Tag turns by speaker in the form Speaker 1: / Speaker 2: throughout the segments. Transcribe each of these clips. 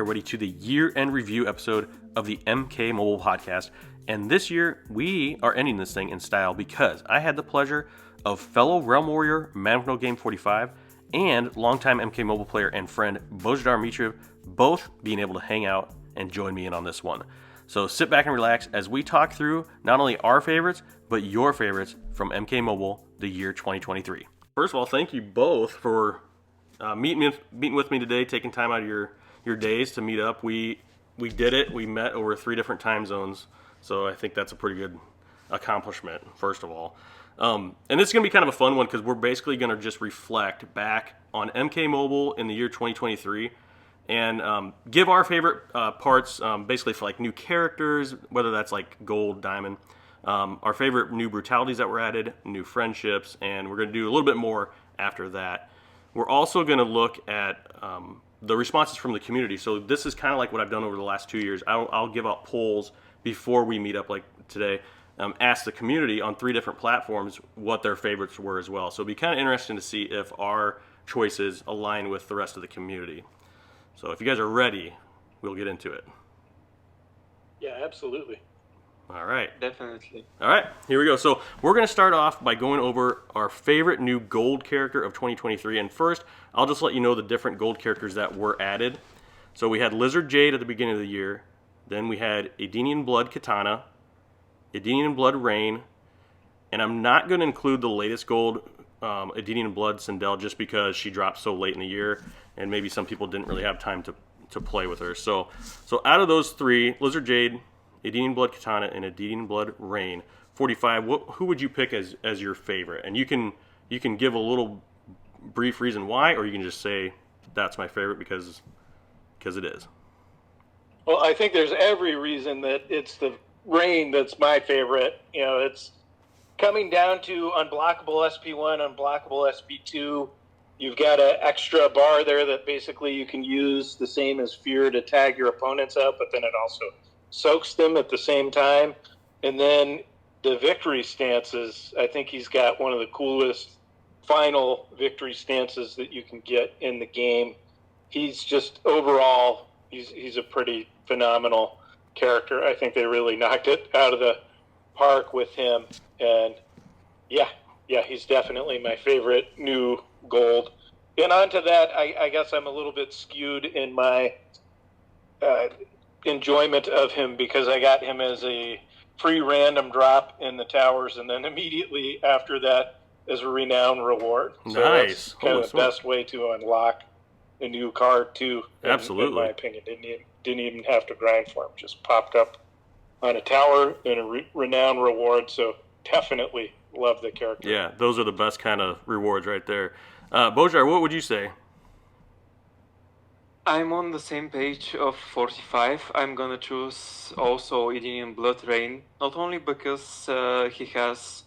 Speaker 1: everybody, to the year-end review episode of the MK Mobile Podcast. And this year, we are ending this thing in style because I had the pleasure of fellow Realm Warrior MWNG45 and longtime MK Mobile player and friend Bojidar both being able to hang out and join me in on this one. So sit back and relax as we talk through not only our favorites, but your favorites from MK Mobile, the year 2023. First of all, thank you both for meeting with me today, taking time out of your days to meet up. We did it. We met over 3 different time zones, so I think that's a pretty good accomplishment, first of all. And this is going to be kind of a fun one because we're basically going to just reflect back on MK Mobile in the year 2023 and give our favorite parts, basically for like new characters, whether that's like gold, diamond, our favorite new brutalities that were added, new friendships, and we're going to do a little bit more after that. We're also going to look at the responses from the community. So this is kind of like what I've done over the last 2 years. I'll give out polls before we meet up like today, ask the community on 3 different platforms what their favorites were as well. So it'll be kind of interesting to see if our choices align with the rest of the community. So if you guys are ready, we'll get into it.
Speaker 2: Yeah, absolutely.
Speaker 1: All right.
Speaker 3: Definitely.
Speaker 1: All right, here we go. So we're going to start off by going over our favorite new gold character of 2023. And first, I'll just let you know the different gold characters that were added. So we had Lizard Jade at the beginning of the year. Then we had Edenian Blood Katana, Edenian Blood Rain, and I'm not going to include the latest gold, Edenian Blood Sindel, just because she dropped so late in the year, and maybe some people didn't really have time to play with her. So out of those 3, Lizard Jade, Edenian Blood Katana, and Edenian Blood Rain, 45. Who would you pick as your favorite? And you can give a little brief reason why, or you can just say that's my favorite because it is.
Speaker 2: Well, I think there's every reason that it's the Rain that's my favorite. You know, it's coming down to unblockable SP1, unblockable SP2. You've got an extra bar there that basically you can use the same as Fear to tag your opponents up, but then it also soaks them at the same time. And then the victory stances, I think he's got one of the coolest final victory stances that you can get in the game. He's just overall, he's a pretty phenomenal character. I think they really knocked it out of the park with him. And yeah, he's definitely my favorite new gold. And onto that, I guess I'm a little bit skewed in my enjoyment of him because I got him as a free random drop in the towers, and then immediately after that as a renown reward. So
Speaker 1: nice.
Speaker 2: That's kind of the best way to unlock a new card too.
Speaker 1: Absolutely.
Speaker 2: In my opinion, didn't even have to grind for him; just popped up on a tower and a renown reward. So definitely love the character.
Speaker 1: Yeah, those are the best kind of rewards right there. Bojidar, what would you say?
Speaker 3: I'm on the same page of 45. I'm gonna choose also Edenian Blood Rain, not only because he has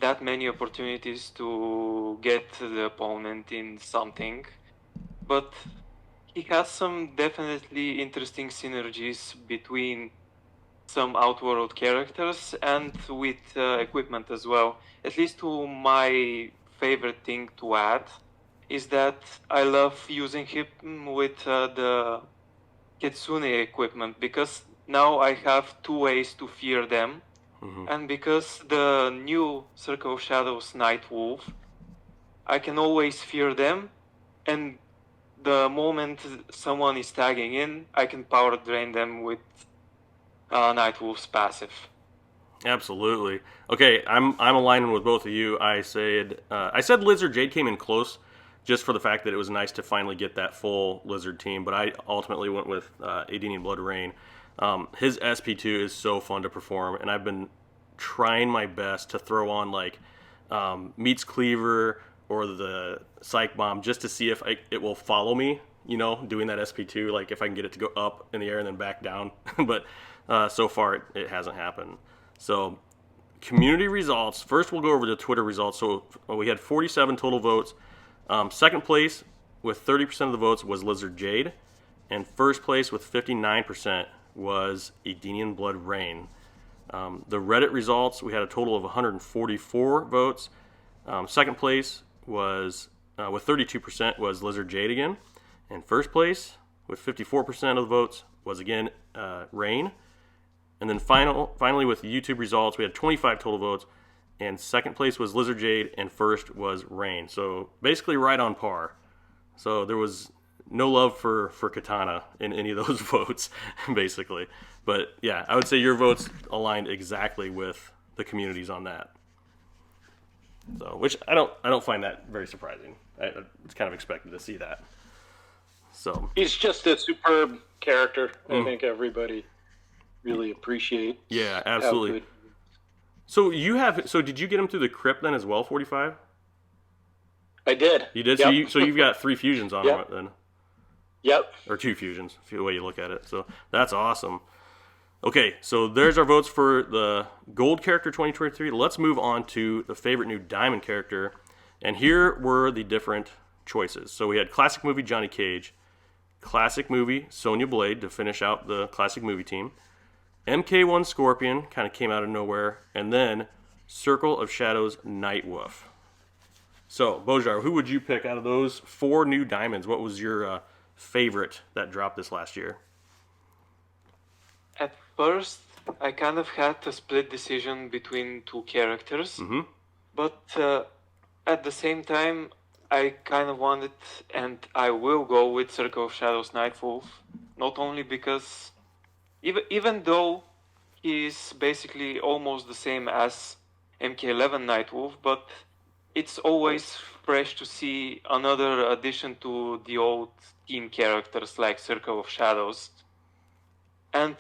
Speaker 3: that many opportunities to get the opponent in something, but he has some definitely interesting synergies between some Outworld characters and with equipment as well. At least to my favorite thing to add is that I love using him with the Kitsune equipment because now I have 2 ways to fear them. Mm-hmm. And because the new Circle of Shadows Night Wolf, I can always fear them, and the moment someone is tagging in, I can power drain them with Night Wolf's passive.
Speaker 1: Absolutely. Okay, I'm aligning with both of you. I said Lizard Jade came in close, just for the fact that it was nice to finally get that full Lizard team, but I ultimately went with Edenian Blood Rain. His SP2 is so fun to perform, and I've been trying my best to throw on like Meats Cleaver or the Psych Bomb just to see if it will follow me, doing that SP2, like if I can get it to go up in the air and then back down. But so far it hasn't happened. So community results. First we'll go over the Twitter results. So we had 47 total votes. Second place with 30% of the votes was Lizard Jade, and first place with 59% was Edenian Blood Rain. The Reddit results, we had a total of 144 votes. Second place was with 32% was Lizard Jade again, and first place with 54% of the votes was, again, Rain. And then finally, with the YouTube results, we had 25 total votes. And second place was Lizard Jade, and first was Rain. So basically right on par. So there was no love for Katana in any of those votes, basically. But yeah, I would say your votes aligned exactly with the communities on that. So, which I don't find that very surprising. It's kind of expected to see that. So
Speaker 2: he's just a superb character. I think everybody really appreciates.
Speaker 1: Yeah, absolutely. So did you get him through the crypt then as well, 45?
Speaker 2: I did.
Speaker 1: You did?
Speaker 2: Yep.
Speaker 1: So you've got 3 fusions on him then.
Speaker 2: Yep.
Speaker 1: Or 2 fusions, the way you look at it. So that's awesome. Okay, so there's our votes for the Gold character 2023. Let's move on to the favorite new Diamond character. And here were the different choices. So we had Classic Movie Johnny Cage, Classic Movie Sonya Blade to finish out the Classic Movie team, MK1 Scorpion kind of came out of nowhere, and then Circle of Shadows Nightwolf. So, Bojidar, who would you pick out of those 4 new diamonds? What was your favorite that dropped this last year?
Speaker 3: At first, I kind of had a split decision between 2 characters, but at the same time, I kind of wanted, and I will go with Circle of Shadows Nightwolf, not only because even though he's basically almost the same as MK11 Nightwolf, but it's always fresh to see another addition to the old team characters like Circle of Shadows. And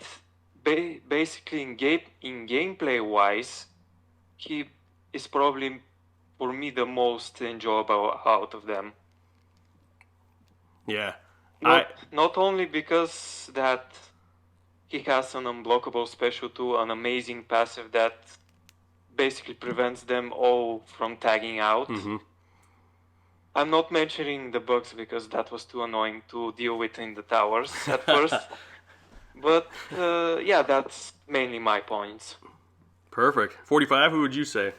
Speaker 3: basically in gameplay wise, he is probably for me the most enjoyable out of them.
Speaker 1: Yeah.
Speaker 3: Not only because that he has an unblockable special too, an amazing passive that basically prevents them all from tagging out. I'm not mentioning the bugs because that was too annoying to deal with in the towers at first. But yeah, that's mainly my points.
Speaker 1: Perfect. 45, who would you say?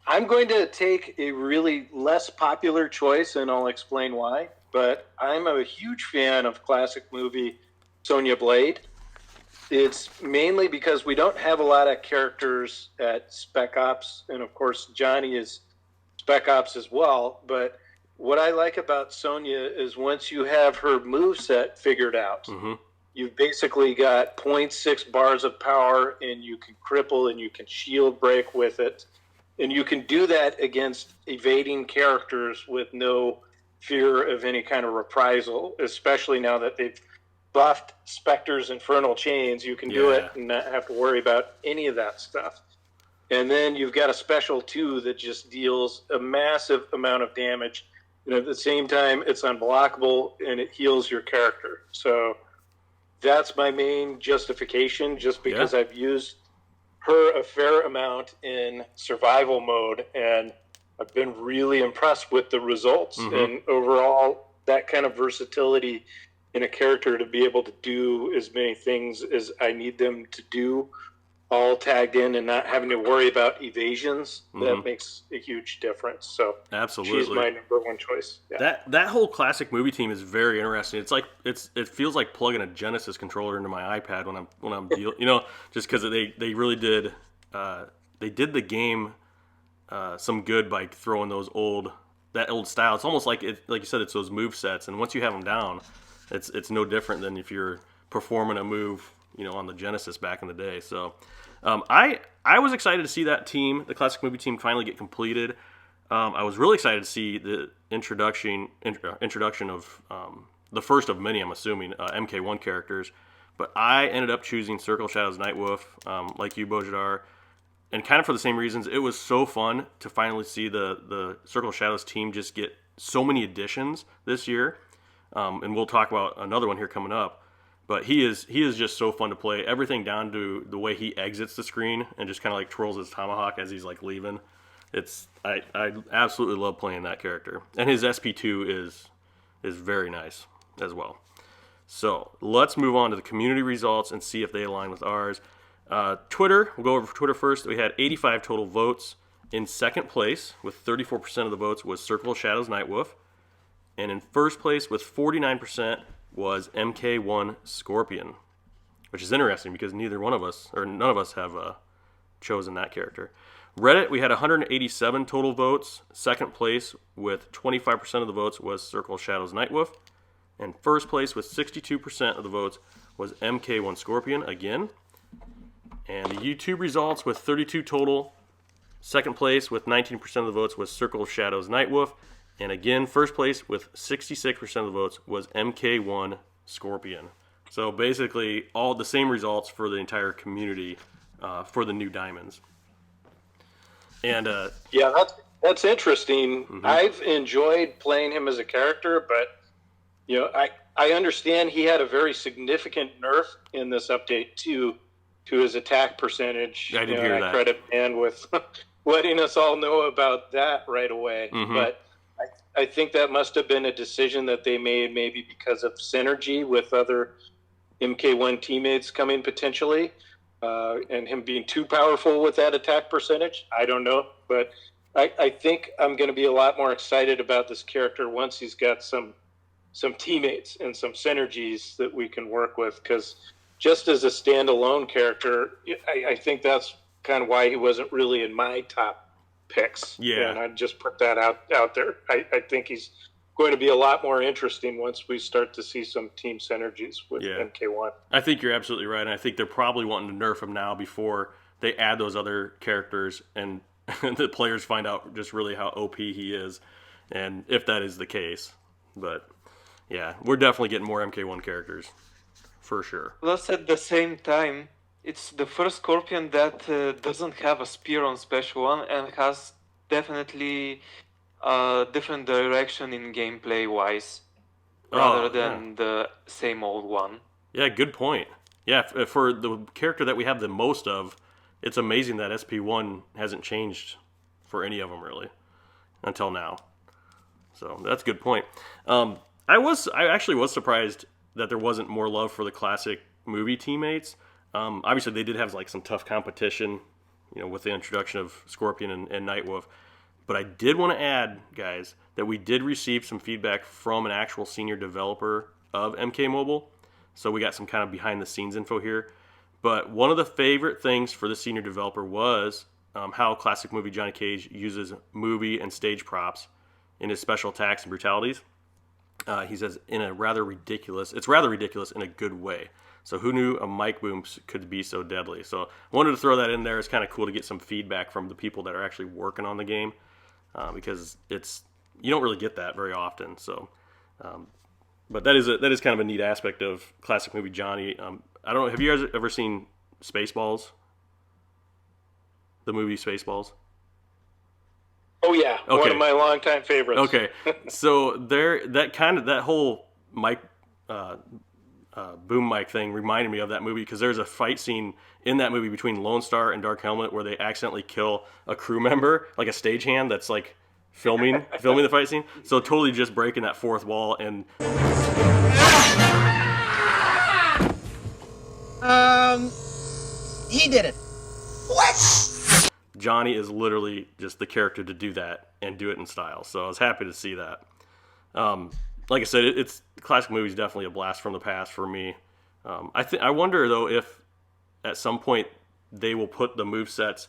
Speaker 2: I'm going to take a really less popular choice, and I'll explain why. But I'm a huge fan of Classic Movie Sonya Blade. It's mainly because we don't have a lot of characters at Spec Ops, and of course Johnny is Spec Ops as well. But what I like about Sonya is once you have her moveset figured out, you've basically got 0.6 bars of power, and you can cripple and you can shield break with it. And you can do that against evading characters with no fear of any kind of reprisal, especially now that they've buffed Spectre's Infernal Chains. You can do it and not have to worry about any of that stuff. And then you've got a special, too, that just deals a massive amount of damage. And at the same time, it's unblockable, and it heals your character. So that's my main justification, just because I've used her a fair amount in survival mode, and I've been really impressed with the results. And overall, that kind of versatility in a character to be able to do as many things as I need them to do, all tagged in and not having to worry about evasions, that makes a huge difference. So
Speaker 1: absolutely,
Speaker 2: she's my number 1 choice. Yeah.
Speaker 1: That whole Classic Movie team is very interesting. It's like it feels like plugging a Genesis controller into my iPad when I'm dealing, just because they really did they did the game some good by throwing that old style. It's almost like like you said, it's those move sets, and once you have them down, it's no different than if you're performing a move on the Genesis back in the day. So I was excited to see that team, the Classic Movie team, finally get completed. I was really excited to see the introduction of the first of many, I'm assuming, MK1 characters. But I ended up choosing Circle Shadows Nightwolf, like you, Bojidar, and kind of for the same reasons. It was so fun to finally see the Circle Shadows team just get so many additions this year. And we'll talk about another one here coming up. But he is just so fun to play. Everything down to the way he exits the screen and just kind of like twirls his tomahawk as he's like leaving. I absolutely love playing that character. And his SP2 is very nice as well. So let's move on to the community results and see if they align with ours. Twitter, we'll go over Twitter first. We had 85 total votes. In second place, with 34% of the votes, was Circle of Shadows Nightwolf. And in first place with 49% was MK1 Scorpion, which is interesting because none of us have chosen that character. Reddit, we had 187 total votes. Second place with 25% of the votes was Circle of Shadows Nightwolf. And first place with 62% of the votes was MK1 Scorpion again. And the YouTube results with 32 total. Second place with 19% of the votes was Circle of Shadows Nightwolf. And again, first place with 66% of the votes was MK1 Scorpion. So basically all the same results for the entire community for the new diamonds. And
Speaker 2: yeah, that's interesting. Mm-hmm. I've enjoyed playing him as a character, but I understand he had a very significant nerf in this update to his attack percentage.
Speaker 1: I did hear that.
Speaker 2: I credit Dan with letting us all know about that right away.
Speaker 1: Mm-hmm.
Speaker 2: But I think that must have been a decision that they made maybe because of synergy with other MK1 teammates coming potentially, and him being too powerful with that attack percentage. I don't know, but I think I'm going to be a lot more excited about this character once he's got some teammates and some synergies that we can work with, because just as a standalone character, I think that's kind of why he wasn't really in my top picks.
Speaker 1: Yeah.
Speaker 2: And I'd just put that out there. I think he's going to be a lot more interesting once we start to see some team synergies with MK1.
Speaker 1: I think you're absolutely right, and I think they're probably wanting to nerf him now before they add those other characters and the players find out just really how OP he is, and if that is the case. But yeah, we're definitely getting more MK1 characters, for sure.
Speaker 3: Plus, at the same time, it's the first Scorpion that doesn't have a spear on Special 1 and has definitely a different direction in gameplay-wise, rather than the same old one.
Speaker 1: Yeah, good point. Yeah, for the character that we have the most of, it's amazing that SP1 hasn't changed for any of them, really, until now. So that's a good point. I actually was surprised that there wasn't more love for the classic movie teammates. Obviously, they did have like some tough competition, with the introduction of Scorpion and Nightwolf. But I did want to add, guys, that we did receive some feedback from an actual senior developer of MK Mobile. So we got some kind of behind-the-scenes info here. But one of the favorite things for the senior developer was how classic movie Johnny Cage uses movie and stage props in his special attacks and brutalities. He says it's rather ridiculous in a good way. So who knew a mic boom could be so deadly? So I wanted to throw that in there. It's kind of cool to get some feedback from the people that are actually working on the game, because you don't really get that very often. So, but that is kind of a neat aspect of classic movie Johnny. I don't know. Have you guys ever seen Spaceballs? The movie Spaceballs?
Speaker 2: Oh yeah, okay. One of my longtime favorites.
Speaker 1: Okay, so that whole mic. Boom mic thing reminded me of that movie, because there's a fight scene in that movie between Lone Star and Dark Helmet where they accidentally kill a crew member, like a stagehand that's like filming the fight scene. So totally just breaking that fourth wall. And
Speaker 4: he did it. What?
Speaker 1: Johnny is literally just the character to do that and do it in style. So I was happy to see that. Like I said, it's classic movies, definitely a blast from the past for me. I wonder though if at some point they will put the movesets,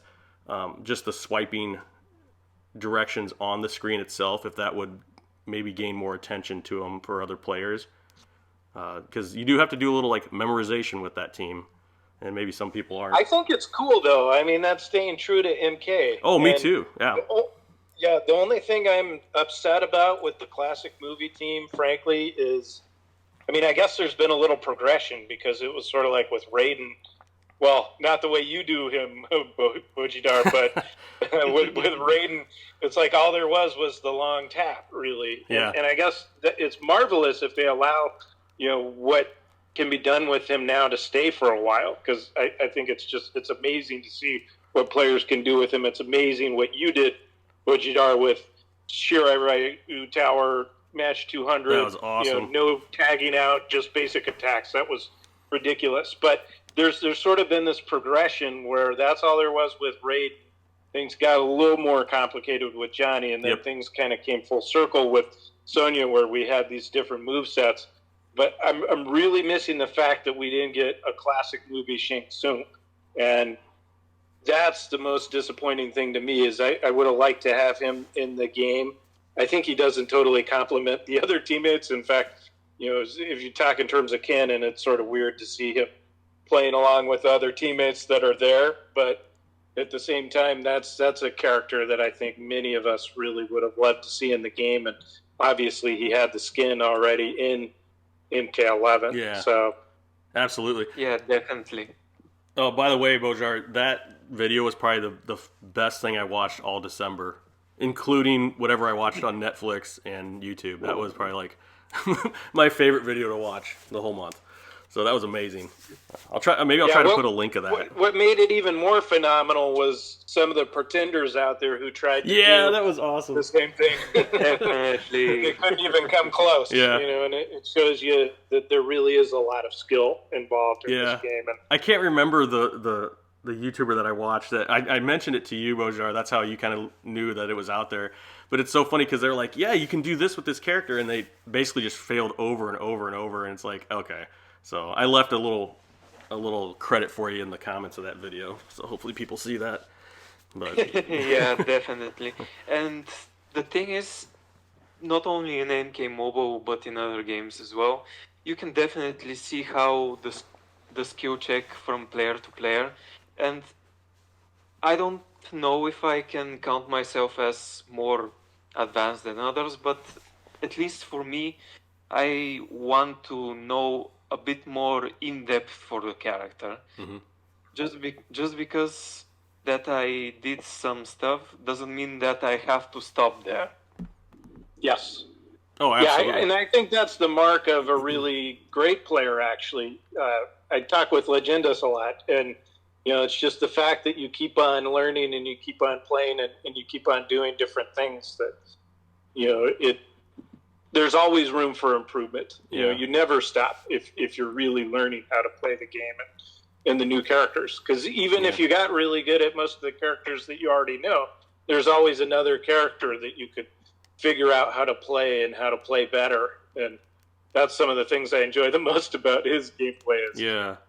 Speaker 1: just the swiping directions on the screen itself, if that would maybe gain more attention to them for other players. Because you do have to do a little like memorization with that team, and maybe some people aren't.
Speaker 2: I think it's cool though. I mean, that's staying true to MK.
Speaker 1: Oh, me too. Yeah.
Speaker 2: Yeah, the only thing I'm upset about with the classic movie team, frankly, is, I guess there's been a little progression, because it was sort of like with Raiden. Well, not the way you do him, Bojidar, but with Raiden, it's like all there was the long tap, really.
Speaker 1: Yeah.
Speaker 2: And I guess that it's marvelous if they allow, what can be done with him now to stay for a while, because I think it's amazing to see what players can do with him. It's amazing what you did, Bojidar, with Shirai Ryu Tower match 200.
Speaker 1: That was awesome.
Speaker 2: No tagging out, just basic attacks. That was ridiculous. But there's sort of been this progression where that's all there was with Raid. Things got a little more complicated with Johnny, and then things kind of came full circle with Sonya, where we had these different move sets. But I'm really missing the fact that we didn't get a classic movie Shang Tsung, and that's the most disappointing thing to me. Is I would have liked to have him in the game. I think he doesn't totally complement the other teammates. In fact, if you talk in terms of canon, it's sort of weird to see him playing along with other teammates that are there. But at the same time, that's a character that I think many of us really would have loved to see in the game. And obviously, he had the skin already in MK11.
Speaker 1: Yeah.
Speaker 2: So,
Speaker 1: absolutely.
Speaker 3: Yeah, definitely.
Speaker 1: Oh, by the way, Bojidar, that video was probably the best thing I watched all December, including whatever I watched on Netflix and YouTube. That was probably like my favorite video to watch the whole month. So that was amazing. I'll try to put a link of that.
Speaker 2: What made it even more phenomenal was some of the pretenders out there who tried to do
Speaker 1: that was awesome.
Speaker 2: the same thing.
Speaker 3: Definitely.
Speaker 2: They couldn't even come close.
Speaker 1: Yeah.
Speaker 2: And it shows you that there really is a lot of skill involved in this game. And
Speaker 1: I can't remember the YouTuber that I watched. That I mentioned it to you, Bojidar. That's how you kind of knew that it was out there. But it's so funny because they're like, yeah, you can do this with this character, and they basically just failed over and over and over. And it's like, okay. So I left a little credit for you in the comments of that video. So hopefully people see that. But
Speaker 3: Yeah, definitely. And the thing is, not only in NK Mobile but in other games as well, you can definitely see how the skill check from player to player. And I don't know if I can count myself as more advanced than others, but at least for me, I want to know a bit more in depth for the character.
Speaker 1: Mhm.
Speaker 3: Just because that I did some stuff doesn't mean that I have to stop there.
Speaker 2: yes.
Speaker 1: oh, absolutely.
Speaker 2: Yeah, and I think that's the mark of a really great player, actually. I talk with Legendas a lot, and it's just the fact that you keep on learning and you keep on playing and you keep on doing different things that, there's always room for improvement. You never stop if you're really learning how to play the game and the new characters. Because even if you got really good at most of the characters that you already know, there's always another character that you could figure out how to play and how to play better. And that's some of the things I enjoy the most about his gameplay. Is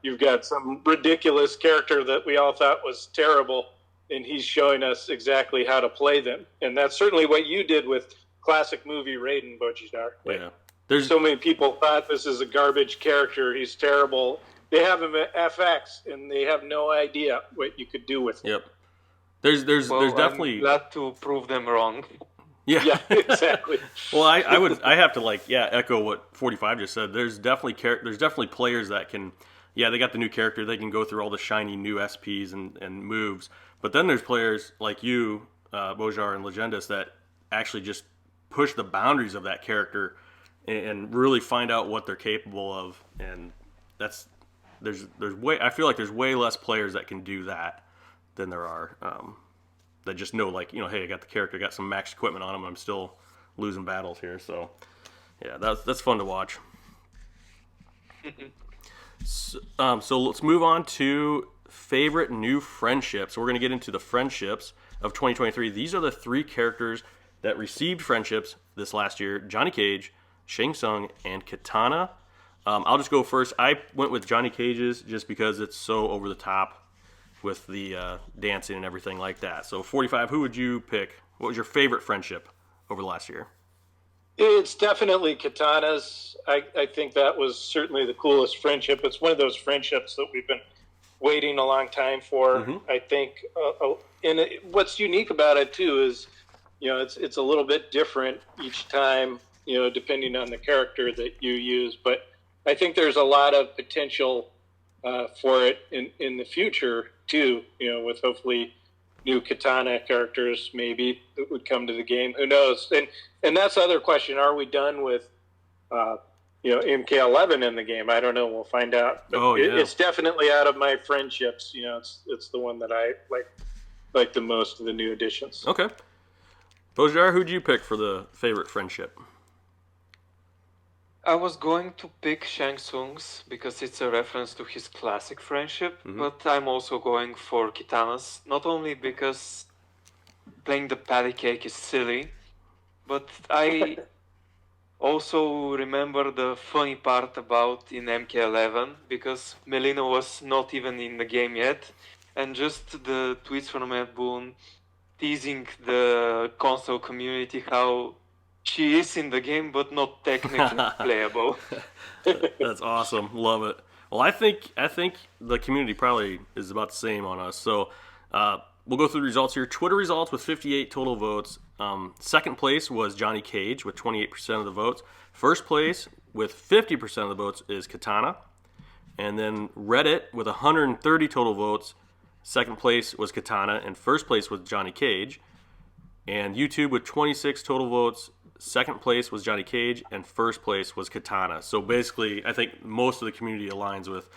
Speaker 2: you've got some ridiculous character that we all thought was terrible, and he's showing us exactly how to play them. And that's certainly what you did with classic movie Raiden, Bojidar. There's so many people thought this is a garbage character. He's terrible. They have him at FX, and they have no idea what you could do with him.
Speaker 1: Yep. There's definitely.
Speaker 3: I'm glad to prove them wrong.
Speaker 1: Yeah,
Speaker 2: exactly.
Speaker 1: Well, I have to echo what 45 just said. There's definitely players that can, they got the new character. They can go through all the shiny new SPs and moves. But then there's players like you, Bojidar and Legendas, that actually just push the boundaries of that character and really find out what they're capable of. And I feel like there's way less players that can do that than there are that just know, hey, I got the character, got some max equipment on him, and I'm still losing battles here. So yeah, that's fun to watch. So let's move on to favorite new friendships. We're going to get into the friendships of 2023. These are the 3 characters that received friendships this last year: Johnny Cage, Shang Tsung, and Kitana. I'll just go first. I went with Johnny Cage's just because it's so over the top with the dancing and everything like that. So 45, who would you pick? What was your favorite friendship over the last year?
Speaker 2: It's definitely Kitana's. I think that was certainly the coolest friendship. It's one of those friendships that we've been waiting a long time for.
Speaker 1: Mm-hmm.
Speaker 2: I think, and what's unique about it too is, it's a little bit different each time, depending on the character that you use. But I think there's a lot of potential for it in the future too. With hopefully new Kitana characters maybe that would come to the game. Who knows? And that's the other question: are we done with MK11 in the game? I don't know. We'll find out. But it's definitely out of my friendships. It's the one that I like the most of the new additions.
Speaker 1: Okay. Bojidar, who'd you pick for the favorite friendship?
Speaker 3: I was going to pick Shang Tsung's because it's a reference to his classic friendship, but I'm also going for Kitana's, not only because playing the patty cake is silly, but I Also, remember the funny part about in MK11, because Melina was not even in the game yet, and just the tweets from Ed Boon teasing the console community how she is in the game but not technically playable.
Speaker 1: That's awesome. Love it. Well, I think the community probably is about the same on us. So we'll go through the results here. Twitter results with 58 total votes. Second place was Johnny Cage with 28% of the votes. First place with 50% of the votes is Katana. And then Reddit with 130 total votes. Second place was Katana, and first place was Johnny Cage. And YouTube with 26 total votes. Second place was Johnny Cage, and first place was Katana. So basically, I think most of the community aligns with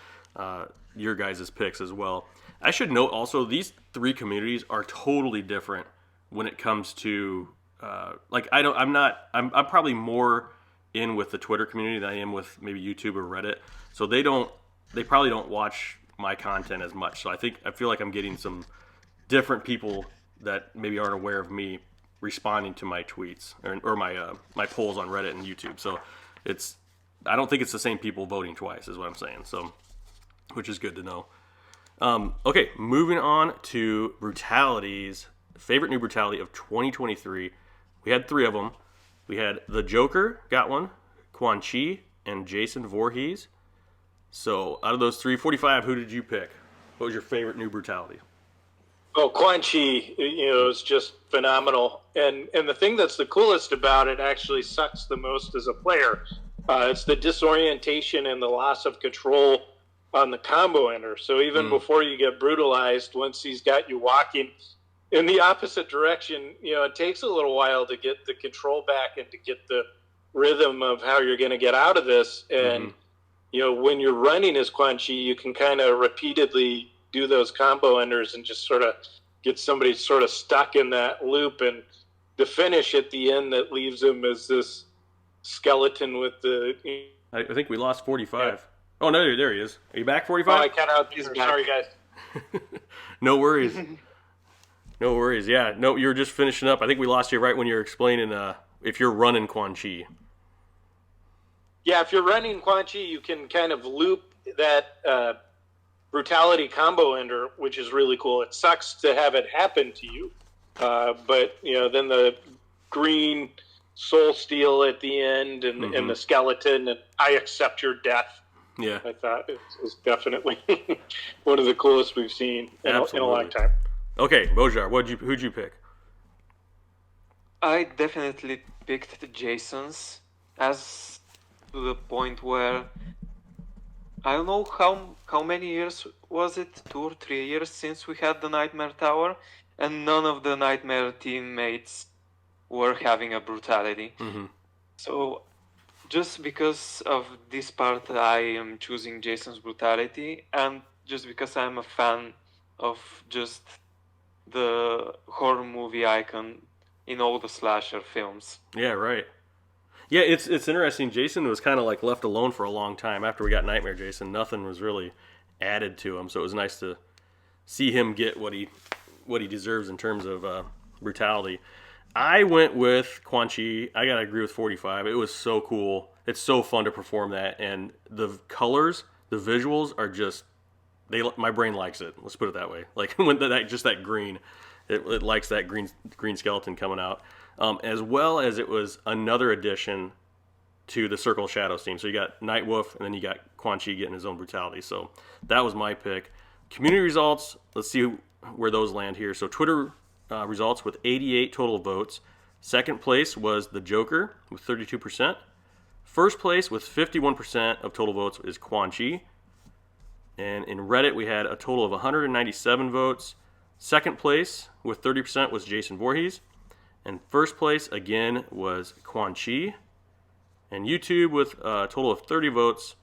Speaker 1: your guys' picks as well. I should note also, these three communities are totally different when it comes to I'm probably more in with the Twitter community than I am with maybe YouTube or Reddit. So they probably don't watch my content as much. So I feel like I'm getting some different people that maybe aren't aware of me responding to my tweets or my polls on Reddit and YouTube. So I don't think it's the same people voting twice is what I'm saying. So, which is good to know. Okay, moving on to brutalities. Favorite new brutality of 2023. We had 3 of them. We had the Joker, got one, Quan Chi, and Jason Voorhees. So out of those 3, 45, who did you pick? What was your favorite new brutality?
Speaker 2: Oh, Quan Chi, is just phenomenal. And the thing that's the coolest about it actually sucks the most as a player. It's the disorientation and the loss of control on the combo ender. So even before you get brutalized, once he's got you walking in the opposite direction, it takes a little while to get the control back and to get the rhythm of how you're going to get out of this. And, when you're running as Quan Chi, you can kind of repeatedly do those combo enders and just sort of get somebody sort of stuck in that loop. And the finish at the end that leaves him as this skeleton with the...
Speaker 1: I think we lost 45. Yeah. Oh, no, there he is. Are you back, 45?
Speaker 2: Oh, I cut out. Sorry, guys.
Speaker 1: No worries. No worries. Yeah, no, you were just finishing up. I think we lost you right when you were explaining if you're running Quan Chi.
Speaker 2: Yeah, if you're running Quan Chi, you can kind of loop that brutality combo ender, which is really cool. It sucks to have it happen to you, but then the green soul steel at the end and the skeleton, and I accept your death.
Speaker 1: Yeah,
Speaker 2: I thought it was definitely one of the coolest we've seen in a long time.
Speaker 1: Okay, Bojidar, who'd you pick?
Speaker 3: I definitely picked Jason's, as to the point where I don't know how many years was it, 2 or 3 years since we had the Nightmare Tower, and none of the Nightmare teammates were having a brutality. So just because of this part, I am choosing Jason's brutality, and just because I'm a fan of just the horror movie icon in all the slasher films.
Speaker 1: Yeah, right. Yeah, it's interesting. Jason was kind of like left alone for a long time after we got Nightmare Jason. Nothing was really added to him, so it was nice to see him get what he deserves in terms of brutality. I went with Quan Chi. I gotta agree with 45. It was so cool. It's so fun to perform that, and the colors, the visuals are just my brain likes it. Let's put it that way. Like when that green, it likes that green skeleton coming out. As well as it was another addition to the Circle of Shadows team. So you got Nightwolf, and then you got Quan Chi getting his own brutality. So that was my pick. Community results, let's see where those land here. So Twitter results with 88 total votes. Second place was the Joker with 32%. First place with 51% of total votes is Quan Chi. And in Reddit, we had a total of 197 votes. Second place with 30% was Jason Voorhees. And first place, again, was Quan Chi. And YouTube with a total of 30 votes.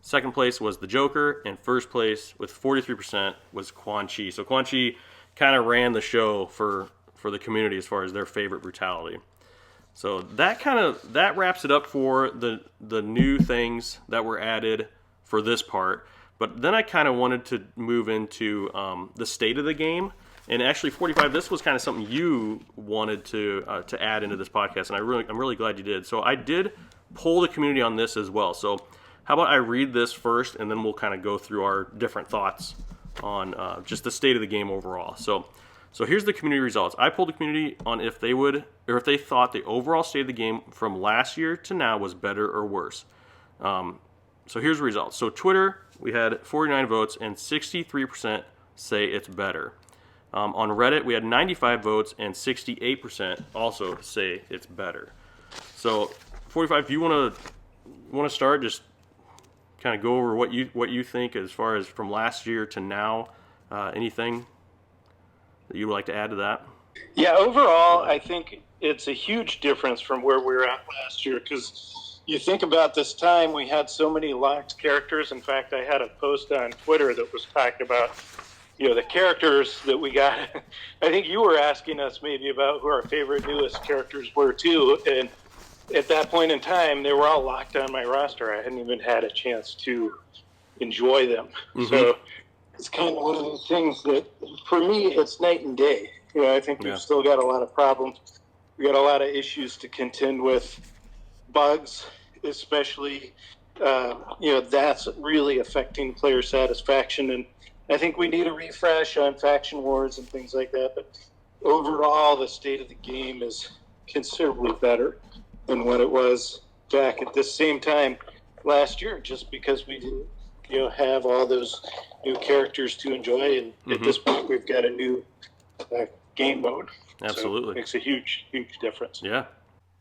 Speaker 1: Second place was the Joker. And first place with 43% was Quan Chi. So Quan Chi kind of ran the show for the community as far as their favorite brutality. So that wraps it up for the new things that were added for this part. But then I kind of wanted to move into the state of the game. And actually, 45, this was kind of something you wanted to add into this podcast, and I'm really glad you did. So I did poll the community on this as well. So how about I read this first, and then we'll kind of go through our different thoughts on just the state of the game overall. So here's the community results. I polled the community on if they would, or if they thought the overall state of the game from last year to now was better or worse. So here's the results. So Twitter, we had 49 votes, and 63% say it's better. On Reddit, we had 95 votes, and 68% also say it's better. So 45, do you want to start? Just kind of go over what you think as far as from last year to now. Anything that you would like to add to that?
Speaker 2: Yeah, overall, I think it's a huge difference from where we were at last year, because you think about this time, we had so many locked characters. In fact, I had a post on Twitter that was talking about, the characters that we got. I think you were asking us maybe about who our favorite newest characters were too, and at that point in time, they were all locked on my roster. I hadn't even had a chance to enjoy them. Mm-hmm. So it's kind of one of those things that, for me, it's night and day. I think we've still got a lot of problems. We got a lot of issues to contend with. Bugs, especially, that's really affecting player satisfaction. And I think we need a refresh on faction wars and things like that. But overall, the state of the game is considerably better than what it was back at this same time last year, just because we didn't, have all those new characters to enjoy. And at this point, we've got a new game mode.
Speaker 1: Absolutely.
Speaker 2: So it makes a huge, huge difference.
Speaker 1: Yeah.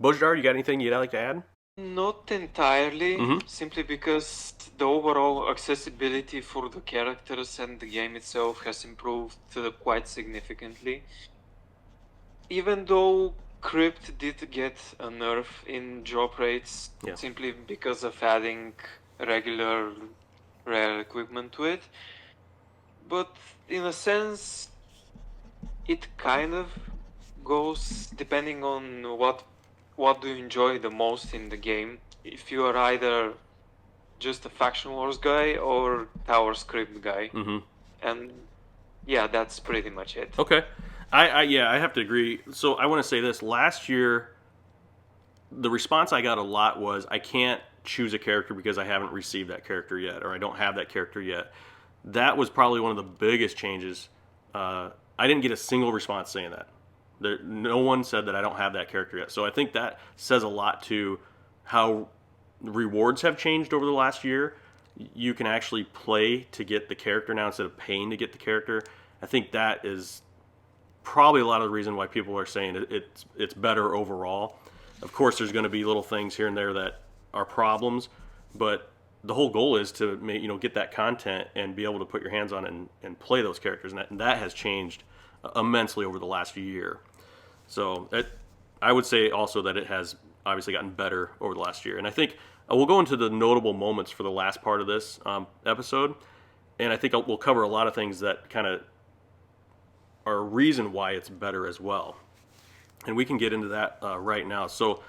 Speaker 1: Bojidar, you got anything you'd like to add?
Speaker 3: Not entirely, simply because the overall accessibility for the characters and the game itself has improved quite significantly. Even though Crypt did get a nerf in drop rates, simply because of adding regular rare equipment to it, but in a sense, it kind of goes depending on what do you enjoy the most in the game. If you are either just a faction wars guy or tower script guy, and that's pretty much it.
Speaker 1: Okay, I have to agree. So I want to say this: last year, the response I got a lot was, I can't choose a character because I haven't received that character yet, or I don't have that character yet. That was probably one of the biggest changes. I didn't get a single response saying that. No one said that I don't have that character yet. So I think that says a lot to how rewards have changed over the last year. You can actually play to get the character now instead of paying to get the character. I think that is probably a lot of the reason why people are saying it's better overall. Of course, there's going to be little things here and there that are problems, but the whole goal is to get that content and be able to put your hands on it and play those characters, and that has changed immensely over the last year. So I would say also that it has obviously gotten better over the last year. And I think we'll go into the notable moments for the last part of this episode, and I think we'll cover a lot of things that kind of are a reason why it's better as well. And we can get into that right now. So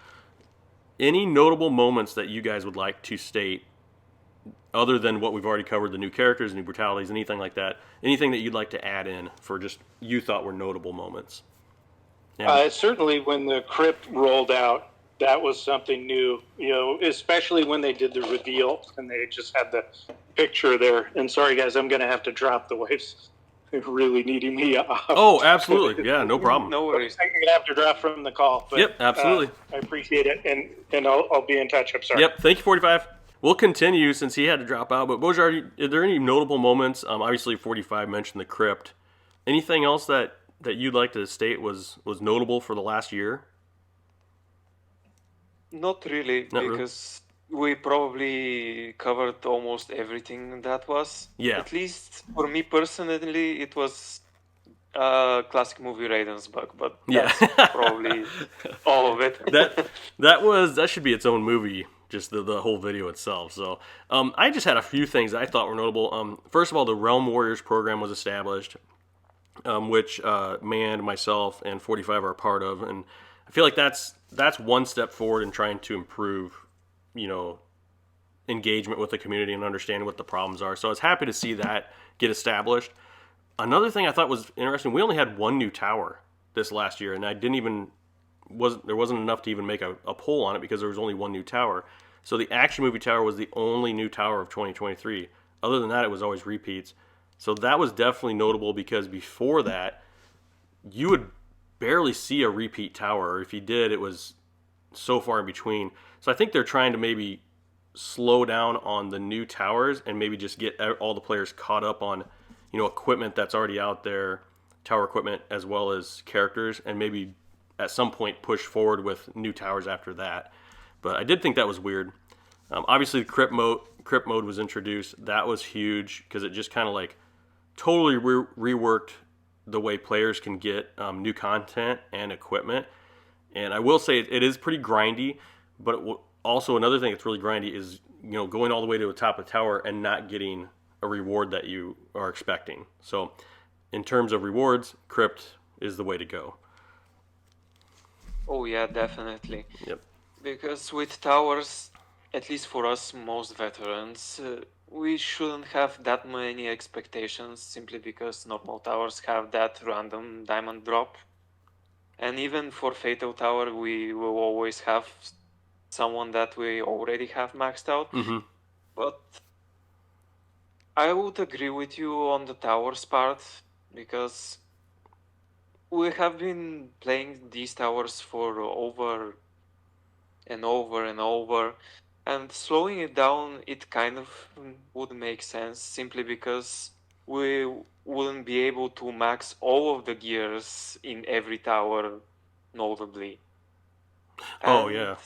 Speaker 1: any notable moments that you guys would like to state, other than what we've already covered, the new characters, new brutalities, anything like that, anything that you'd like to add in for just you thought were notable moments?
Speaker 2: Certainly when the crypt rolled out, that was something new, especially when they did the reveal and they just had the picture there. And sorry, guys, I'm going to have to drop. The wife's really needing me off.
Speaker 1: Oh, absolutely. Yeah, no problem.
Speaker 3: No worries.
Speaker 2: I'm going to have to drop from the call. But,
Speaker 1: yep, absolutely.
Speaker 2: I appreciate it, and I'll be in touch. I'm sorry.
Speaker 1: Yep, thank you, 45. We'll continue since he had to drop out. But Bojidar, are there any notable moments? Obviously, 45 mentioned the crypt. Anything else that you'd like to state was notable for the last year?
Speaker 3: Not really, because we probably covered almost everything that was.
Speaker 1: Yeah.
Speaker 3: At least for me personally, it was classic movie Raiden's bug, but that's probably all of it.
Speaker 1: that should be its own movie, just the whole video itself. So I just had a few things I thought were notable. First of all, the Realm Warriors program was established, which Mand, myself, and 45 are a part of, and I feel like that's one step forward in trying to improve, engagement with the community and understanding what the problems are. So I was happy to see that get established. Another thing I thought was interesting, we only had one new tower this last year, and I didn't even wasn't enough to even make a poll on it because there was only one new tower. So the Action Movie Tower was the only new tower of 2023. Other than that, it was always repeats. So that was definitely notable because before that, you would barely see a repeat tower. Or if you did, it was so far in between. So I think they're trying to maybe slow down on the new towers and maybe just get all the players caught up on, equipment that's already out there, tower equipment as well as characters, and maybe at some point push forward with new towers after that. But I did think that was weird. Obviously, the crypt mode was introduced. That was huge because it just kind of like totally reworked the way players can get new content and equipment. And I will say it is pretty grindy, but also another thing that's really grindy is going all the way to the top of the tower and not getting a reward that you are expecting. So in terms of rewards, crypt is the way to go.
Speaker 3: Oh yeah, definitely.
Speaker 1: Yep.
Speaker 3: Because with towers, at least for us most veterans, we shouldn't have that many expectations simply because normal towers have that random diamond drop. And even for Fatal Tower, we will always have someone that we already have maxed out.
Speaker 1: Mm-hmm.
Speaker 3: But I would agree with you on the towers part because we have been playing these towers for over and over and over, and slowing it down, it kind of would make sense simply because we wouldn't be able to max all of the gears in every tower, notably.
Speaker 1: Oh, yeah.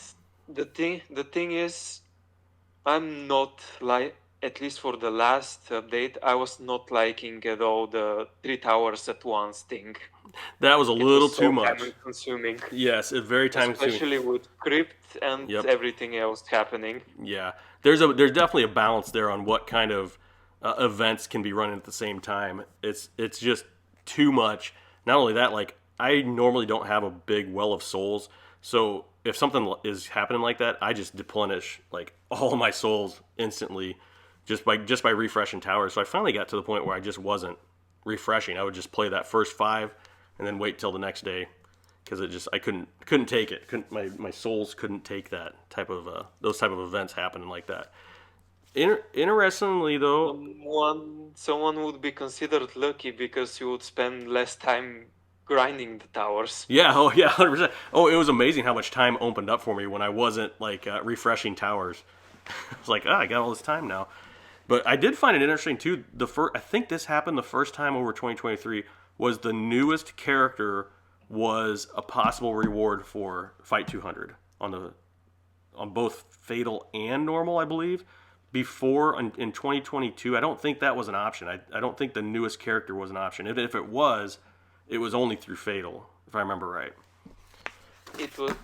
Speaker 3: The thing is, I'm not like, at least for the last update, I was not liking at all the 3 towers at once thing.
Speaker 1: That was a little too much.
Speaker 3: Time consuming.
Speaker 1: Yes, it's very time consuming.
Speaker 3: Especially with crypt and everything else happening.
Speaker 1: Yeah, there's definitely a balance there on what kind of events can be running at the same time. It's just too much. Not only that, like I normally don't have a big well of souls, so if something is happening like that, I just deplenish like all of my souls instantly just by refreshing towers. So I finally got to the point where I just wasn't refreshing. I would just play that first 5 and then wait till the next day because I couldn't take it. My souls couldn't take that type of those type of events happening like that. Interestingly, though,
Speaker 3: someone would be considered lucky because you would spend less time grinding the towers.
Speaker 1: Yeah, 100%. Oh, it was amazing how much time opened up for me when I wasn't like refreshing towers. I was like, I got all this time now. But I did find it interesting too. I think this happened the first time over 2023 was the newest character was a possible reward for Fight 200 on both Fatal and Normal, I believe. Before in 2022, I don't think that was an option. I don't think the newest character was an option. If it was only through Fatal, if I remember right.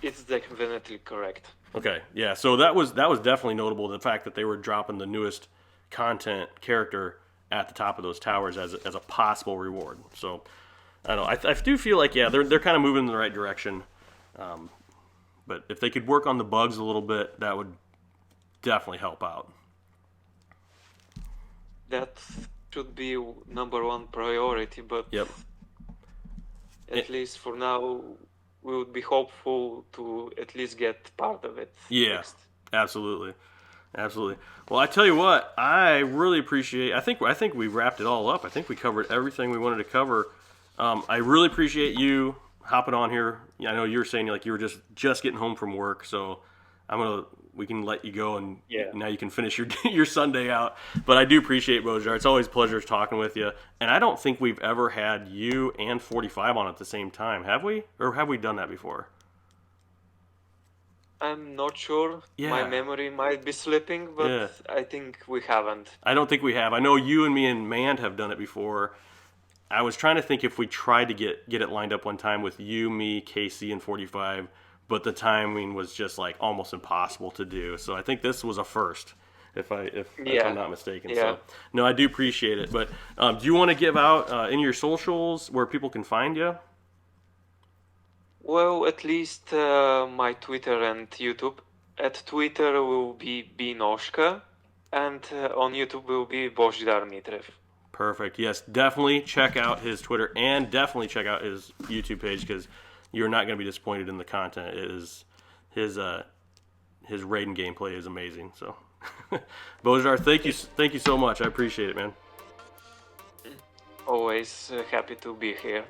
Speaker 3: It's definitely correct.
Speaker 1: Okay, yeah. So that was definitely notable. The fact that they were dropping the newest content character at the top of those towers as a possible reward. So I don't know. I do feel like they're kind of moving in the right direction. But if they could work on the bugs a little bit, that would definitely help out.
Speaker 3: That should be number one priority, but at least for now, we would be hopeful to at least get part of it.
Speaker 1: Yeah,
Speaker 3: next.
Speaker 1: Absolutely. Well, I tell you what, I really appreciate. I think we wrapped it all up. I think we covered everything we wanted to cover. I really appreciate you hopping on here. I know you were saying like you were just getting home from work, so we can let you go and now you can finish your Sunday out. But I do appreciate Bojidar. It's always a pleasure talking with you. And I don't think we've ever had you and 45 on at the same time, have we? Or have we done that before?
Speaker 3: I'm not sure.
Speaker 1: Yeah.
Speaker 3: My memory might be slipping, but I think we haven't.
Speaker 1: I don't think we have. I know you and me and Mand have done it before. I was trying to think if we tried to get it lined up one time with you, me, Casey, and 45, but the timing was just like almost impossible to do. So I think this was a first, if I'm not mistaken.
Speaker 3: Yeah.
Speaker 1: So no, I do appreciate it. But do you want to give out in your socials where people can find you?
Speaker 3: Well, at least my Twitter and YouTube. At Twitter will be Binoshka, and on YouTube will be Bojidar Mitrev.
Speaker 1: Perfect. Yes, definitely check out his Twitter and definitely check out his YouTube page because you're not going to be disappointed in the content. It is his Raiden gameplay is amazing. So, Bojidar, thank you so much. I appreciate it, man.
Speaker 3: Always happy to be here.